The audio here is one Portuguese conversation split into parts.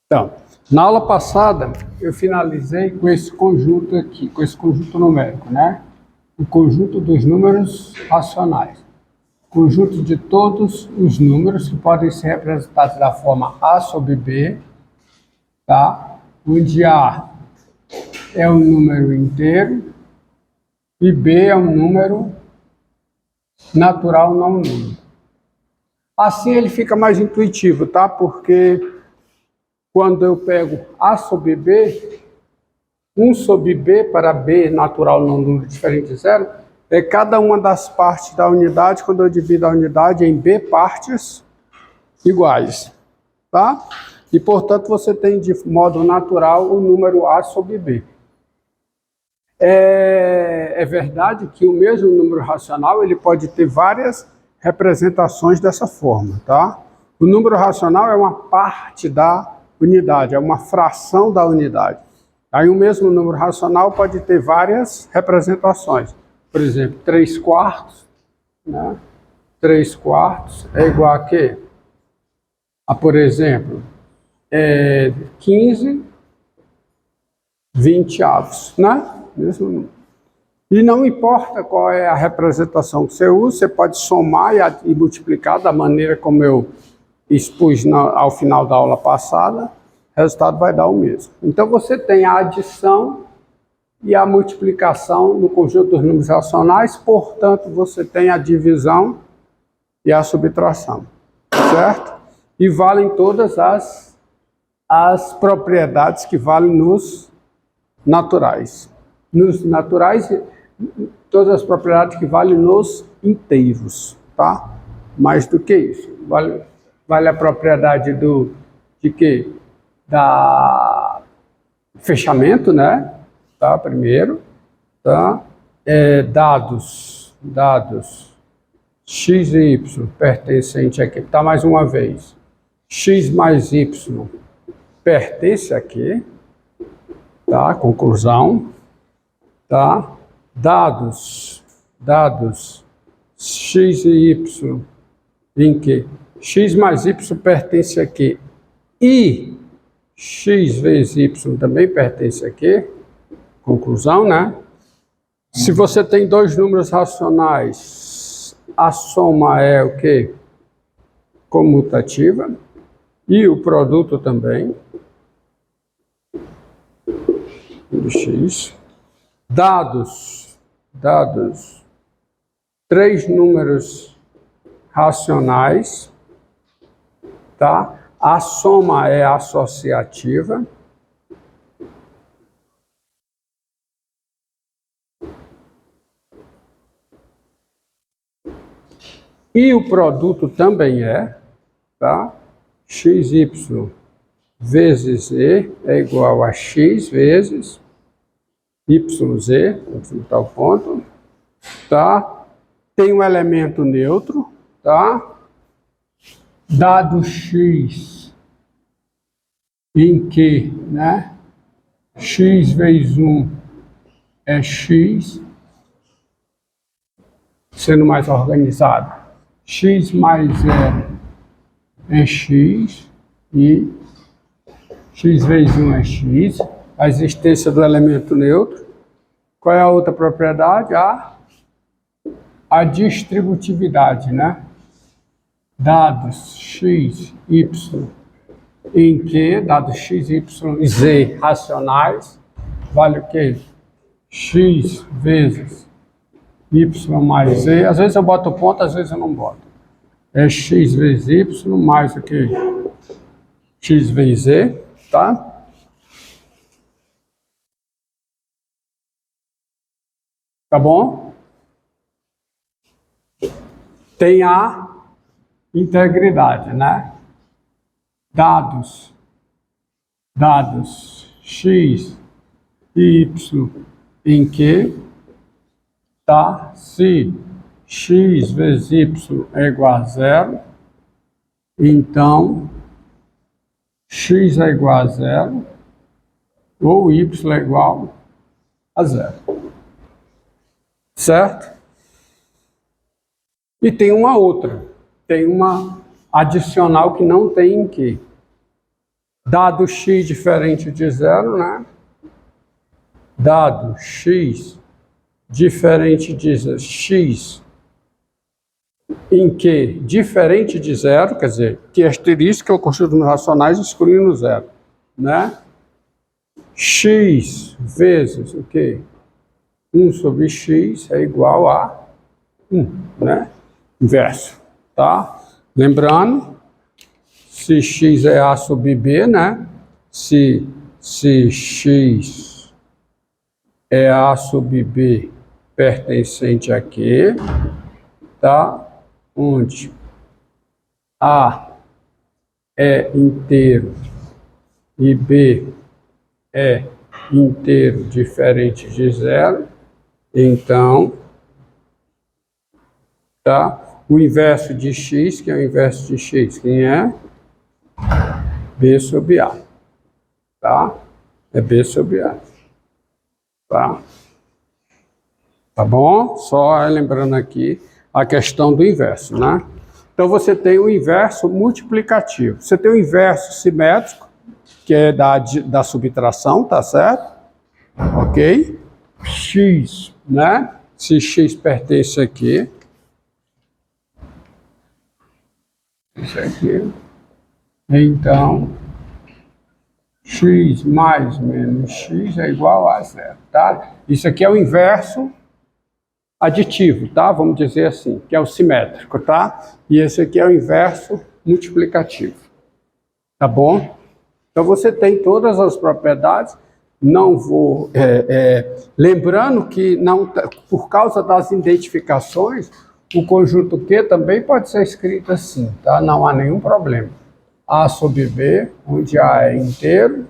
Então, na aula passada, eu finalizei com esse conjunto aqui, com esse conjunto numérico, né? O conjunto dos números racionais. Conjunto de todos os números que podem ser representados da forma A sobre B, tá? Onde A é um número inteiro e B é um número natural não nulo. Assim ele fica mais intuitivo, tá? Porque quando eu pego A sobre B, 1 sobre B para B natural não nulo diferente de zero, é cada uma das partes da unidade, quando eu divido a unidade em B partes iguais, tá? E, portanto, você tem de modo natural o número A sobre B. É verdade que o mesmo número racional ele pode ter várias representações dessa forma, tá? O número racional é uma parte da unidade, é uma fração da unidade. Aí o mesmo número racional pode ter várias representações. Por exemplo, 3/4, né? 3/4 é igual a quê? A, por exemplo, 15 20avos, né? Mesmo número. E não importa qual é a representação que você usa, você pode somar e multiplicar da maneira como eu expus ao final da aula passada, o resultado vai dar o mesmo. Então você tem a adição e a multiplicação no conjunto dos números racionais, portanto você tem a divisão e a subtração, certo? E valem todas as propriedades que valem nos naturais. Nos naturais, todas as propriedades que valem nos inteiros, tá? Mais do que isso. Vale a propriedade de quê? Da fechamento, né? Tá? Primeiro, tá? Dados x e y pertencente aqui, tá? Mais uma vez, x mais y pertence aqui, tá? Conclusão, tá? Dados x e y em que x mais y pertence aqui e x vezes y também pertence aqui, conclusão, né? Se você tem dois números racionais, a soma é o quê? Comutativa e o produto também do x. Dados, três números racionais, tá? A soma é associativa. E o produto também tá? xy vezes e é igual a x vezes yz, vou botar o ponto, tá? Tem um elemento neutro, tá? Dado x em que, né? X vezes 1 é x, sendo mais organizado. X mais 0 é x e x vezes 1 é x, a existência do elemento neutro. Qual é a outra propriedade? A distributividade, né? Dados x, y, em que, dados x, y e z racionais, vale o quê? X vezes y mais z. Às vezes eu boto ponto, às vezes eu não boto. É x vezes y mais o quê? X vezes z, tá? Tá bom? Tem a integridade, né? Dados x e y em que, tá? Se x vezes y é igual a 0, então x é igual a 0 ou y é igual a 0. Certo? E tem uma outra, tem uma adicional que não tem em que. Dado x diferente de zero, né? Dado x diferente de x em que diferente de zero, quer dizer, que asterisco eu construo racionais excluindo zero, né? X vezes o quê? 1 sobre x é igual a 1, né? Inverso, tá? Lembrando, se x é a sobre b, né? Se x é a sobre b pertencente a Q, tá? Onde A é inteiro e B é inteiro diferente de zero, então, tá? O inverso de x, que é o inverso de x, quem é? B sobre A, tá? É B sobre A, tá? Tá bom? Só lembrando aqui a questão do inverso, né? Então você tem o inverso multiplicativo. Você tem o inverso simétrico, que é da subtração, tá certo? Ok? X, né? Se x pertence aqui. Isso aqui. Então, x mais menos x é igual a zero, tá? Isso aqui é o inverso aditivo, tá? Vamos dizer assim, que é o simétrico, tá? E esse aqui é o inverso multiplicativo, tá bom? Então você tem todas as propriedades, não vou... lembrando que não, por causa das identificações, o conjunto Q também pode ser escrito assim, tá? Não há nenhum problema. A sobre B, onde A é inteiro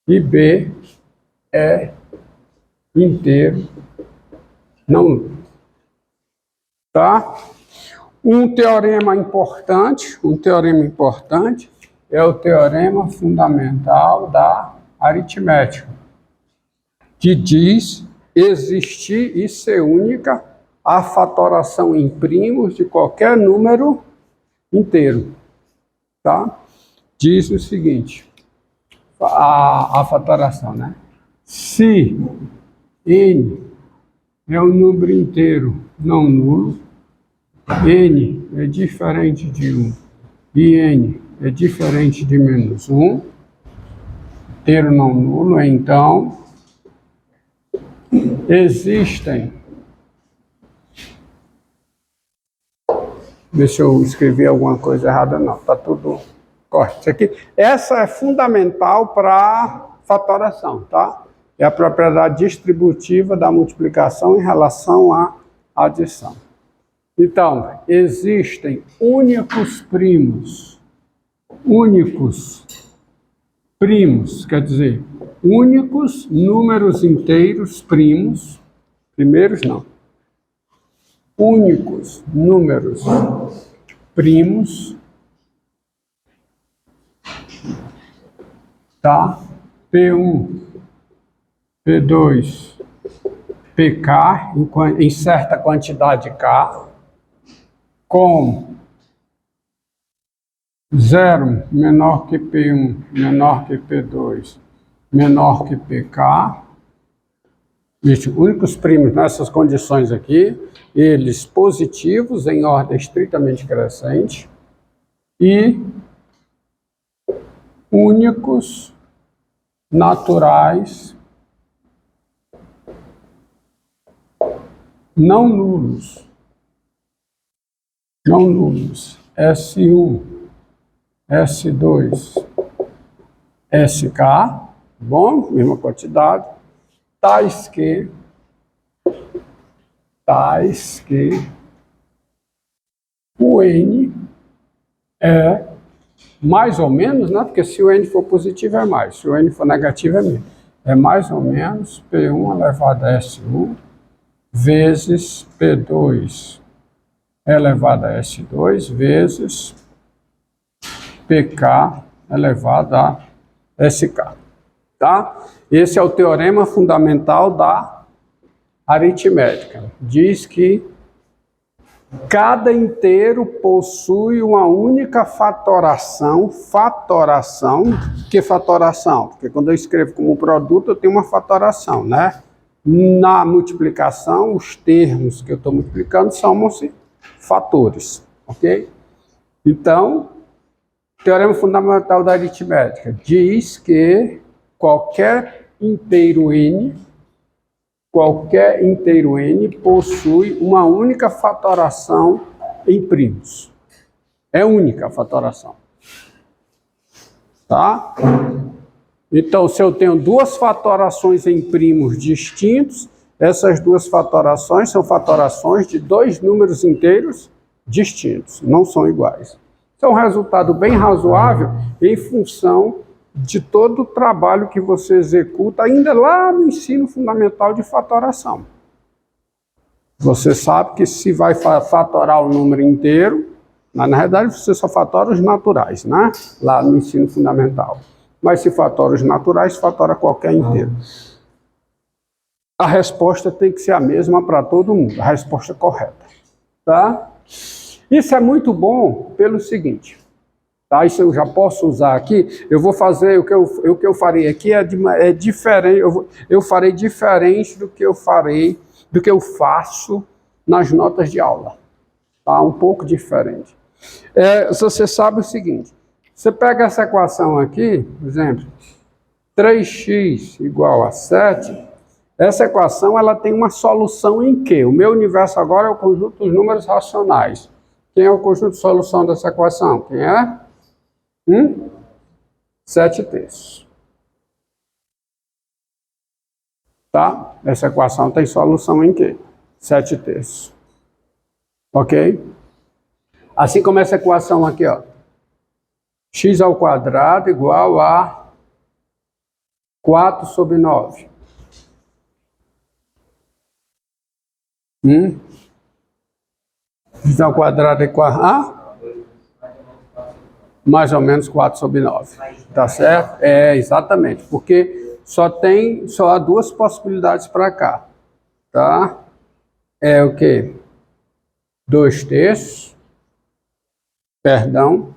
e B é inteiro não, tá? Um teorema importante é o teorema fundamental da aritmética, que diz existir e ser única a fatoração em primos de qualquer número inteiro, tá? Diz o seguinte, a fatoração, né? Se n é um número inteiro não nulo, n é diferente de 1 e n é diferente de menos 1, inteiro não nulo, então existem... Deixa eu escrever alguma coisa errada, não, tá tudo correto. Isso aqui, essa é fundamental para fatoração, tá? É a propriedade distributiva da multiplicação em relação à adição. Então, existem únicos primos, quer dizer, únicos números inteiros primos, primeiros não, únicos números primos, tá? P1, P2, PK, em certa quantidade K, com 0 menor que P1, menor que P2, menor que PK, únicos primos nessas condições aqui, eles positivos em ordem estritamente crescente e únicos naturais não nulos, S1, S2, SK, bom, mesma quantidade, tais que o N é mais ou menos, né? Porque se o N for positivo é mais, se o N for negativo é menos. É mais ou menos P1 elevado a S1 vezes P2 elevado a S2 vezes PK elevado a SK, tá? Esse é o teorema fundamental da aritmética. Diz que Cada inteiro possui uma única fatoração. Fatoração, que fatoração? Porque quando eu escrevo como produto, eu tenho uma fatoração, né? Na multiplicação, os termos que eu estou multiplicando chamam-se fatores, ok? Então, teorema fundamental da aritmética diz que qualquer inteiro n possui uma única fatoração em primos. É única a fatoração. Tá? Então, se eu tenho duas fatorações em primos distintos, essas duas fatorações são fatorações de dois números inteiros distintos, não são iguais. Isso é um resultado bem razoável em função de todo o trabalho que você executa ainda lá no ensino fundamental de fatoração. Você sabe que se vai fatorar o número inteiro, mas na realidade você só fatora os naturais, né? Lá no ensino fundamental. Mas se fatora os naturais, fatora qualquer inteiro. A resposta tem que ser a mesma para todo mundo, a resposta correta. Tá? Isso é muito bom pelo seguinte, tá? Isso eu já posso usar aqui. Eu vou fazer o que eu farei aqui é diferente. Eu farei diferente do que eu faço nas notas de aula, tá? Um pouco diferente. Você sabe o seguinte: você pega essa equação aqui, por exemplo, 3x igual a 7. Essa equação ela tem uma solução em que? O meu universo agora é o conjunto dos números racionais. Quem é o conjunto de solução dessa equação? Quem é? 7/3. Tá? Essa equação tem solução em quê? 7/3. Ok? Assim como essa equação aqui, ó. X ao quadrado igual a 4/9. X ao quadrado igual a mais ou menos 4/9. Tá certo? Exatamente. Porque só há duas possibilidades para cá. Tá? É o quê? 2/3. Perdão.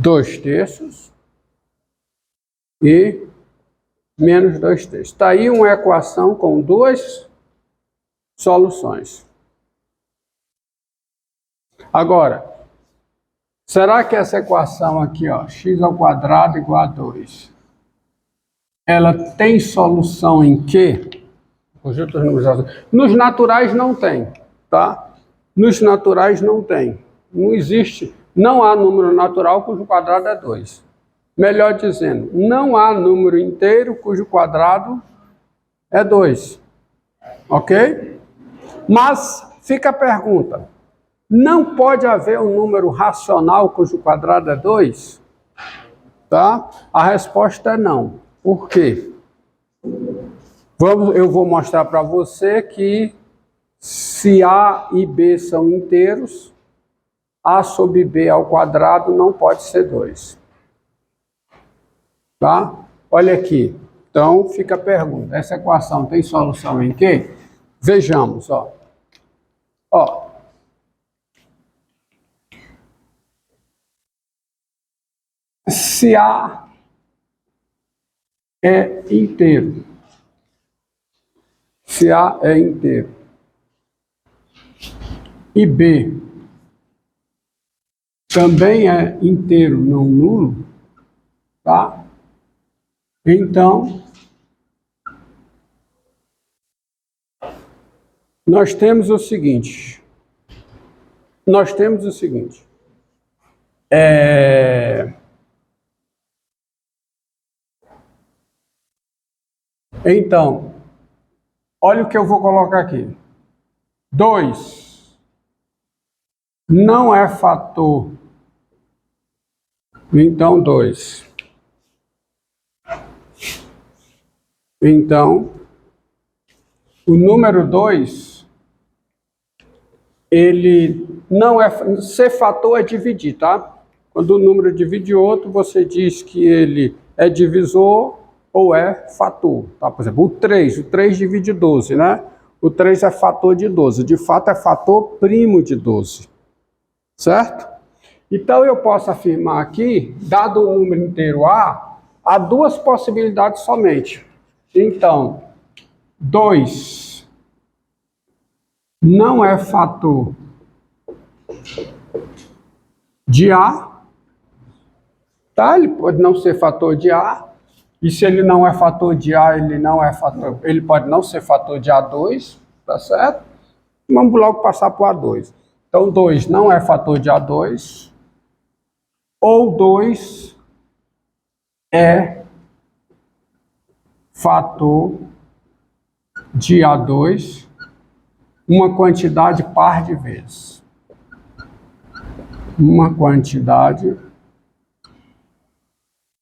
2/3 e menos 2/3. Está aí uma equação com duas soluções. Agora, será que essa equação aqui, ó, x ao quadrado igual a 2, ela tem solução em quê? Nos naturais não tem, tá? Nos naturais não tem. Não existe. Não há número natural cujo quadrado é 2. Melhor dizendo, não há número inteiro cujo quadrado é 2. Ok? Mas fica a pergunta. Não pode haver um número racional cujo quadrado é 2? Tá? A resposta é não. Por quê? Eu vou mostrar para você que se A e B são inteiros, A sobre B ao quadrado não pode ser 2. Tá? Olha aqui. Então, fica a pergunta. Essa equação tem solução em quê? Vejamos, ó. Ó. Se A é inteiro. Se A é inteiro. E B também é inteiro, não nulo, tá? Então, nós temos o seguinte. Então, olha o que eu vou colocar aqui. 2 não é fator. Então, 2. Então, o número 2, ele não é... Ser fator é dividir, tá? Quando o número divide outro, você diz que ele é divisor ou é fator, tá? Por exemplo, o 3 divide 12, né? o 3 é fator de 12. De fato, é fator primo de 12. Certo? Então, eu posso afirmar aqui, dado o número inteiro A, há duas possibilidades somente. Então, 2 não é fator de A, tá? Ele pode não ser fator de A, e se ele não é fator de A, ele pode não ser fator de A2, tá certo? Vamos logo passar para o A2. Então, 2 não é fator de A2, ou 2 é fator de A2 uma quantidade par de vezes. Uma quantidade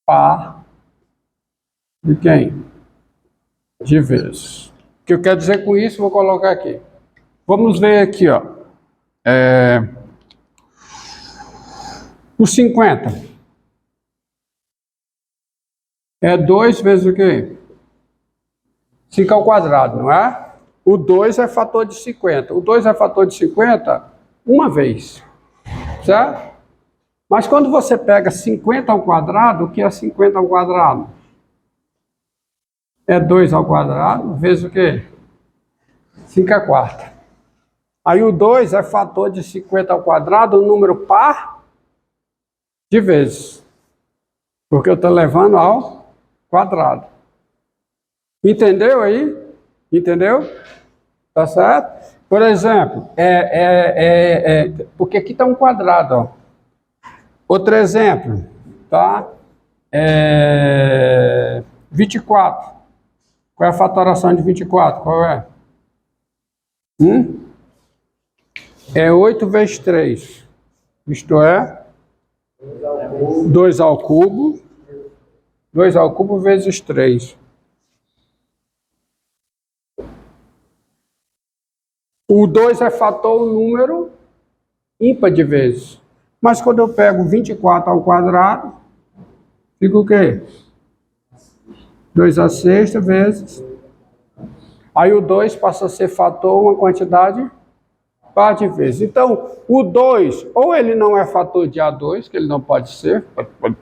par de quem? De vezes. O que eu quero dizer com isso, vou colocar aqui. Vamos ver aqui, ó. O 50 é 2 vezes o quê? 5 ao quadrado, não é? O 2 é fator de 50. O 2 é fator de 50 uma vez, certo? Mas quando você pega 50 ao quadrado, o que é 50 ao quadrado? É 2 ao quadrado vezes o quê? 5 à quarta. Aí o 2 é fator de 50 ao quadrado, um número par de vezes. Porque eu estou levando ao quadrado. Entendeu aí? Entendeu? Tá certo? Por exemplo, porque aqui está um quadrado, ó. Outro exemplo, tá? 24. Qual é a fatoração de 24? Qual é? É 8 vezes 3. Isto é 2 ao cubo. 2 ao cubo vezes 3. O 2 é fator um número ímpar de vezes. Mas quando eu pego 24 ao quadrado, fica o quê? 2 à sexta vezes. Aí o 2 passa a ser fator uma quantidade par de vezes. Então, o 2, ou ele não é fator de A2, que ele não pode ser,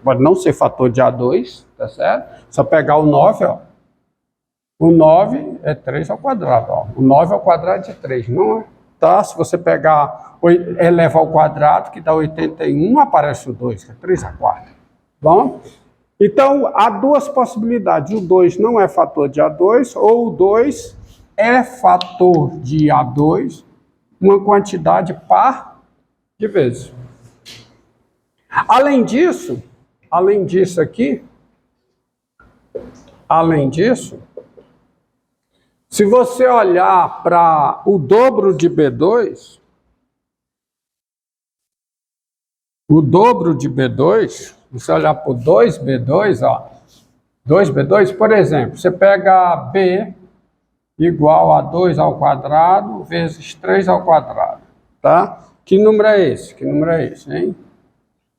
pode não ser fator de A2, tá certo? Só pegar o 9, ó. O 9 é 3 ao quadrado, ó. O 9 ao quadrado de 3, não é? Tá? Se você pegar, eleva ao quadrado, que dá 81, aparece o 2, que é 3 à quarta. Bom? Então, há duas possibilidades. O 2 não é fator de A2, ou o 2 é fator de A2, uma quantidade par de vezes. Além disso se você olhar para o dobro de B2, você olhar para o 2B2, ó, 2B2, por exemplo, você pega B igual a 2 ao quadrado vezes 3 ao quadrado, tá? Que número é esse? Hein?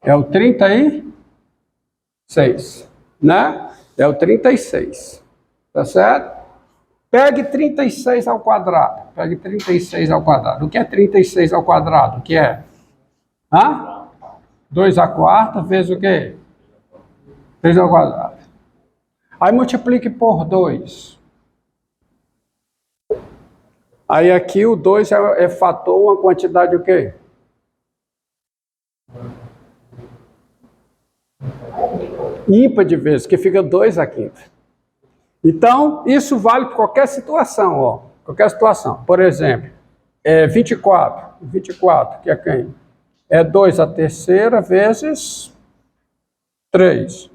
É o 36, né? É o 36, tá certo? Pegue 36 ao quadrado. O que é 36 ao quadrado? O que é? 2 à quarta vezes o quê? 3 ao quadrado. Aí multiplique por 2. Aí aqui o 2 é fator uma quantidade o quê? Ímpar de vezes, que fica 2 à quinta. Então, isso vale para qualquer situação, ó. Qualquer situação. Por exemplo, 24. 24, que é quem? É 2 à terceira vezes 3.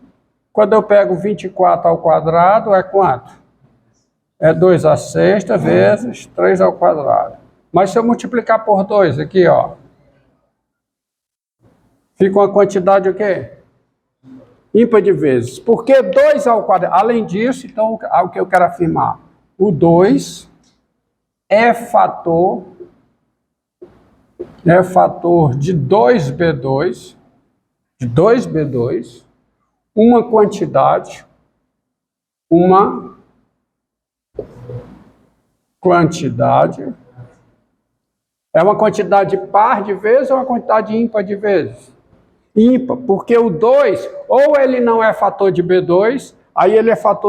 Quando eu pego 24 ao quadrado, é quanto? É 2 à sexta vezes 3 ao quadrado. Mas se eu multiplicar por 2 aqui, ó, fica uma quantidade o quê? Ímpar de vezes. Por que 2 ao quadrado? Além disso, então, o que eu quero afirmar? O 2 é fator de 2B2, uma quantidade quantidade. É uma quantidade par de vezes ou uma quantidade ímpar de vezes? Ímpar, porque o 2, ou ele não é fator de B2, aí ele é fator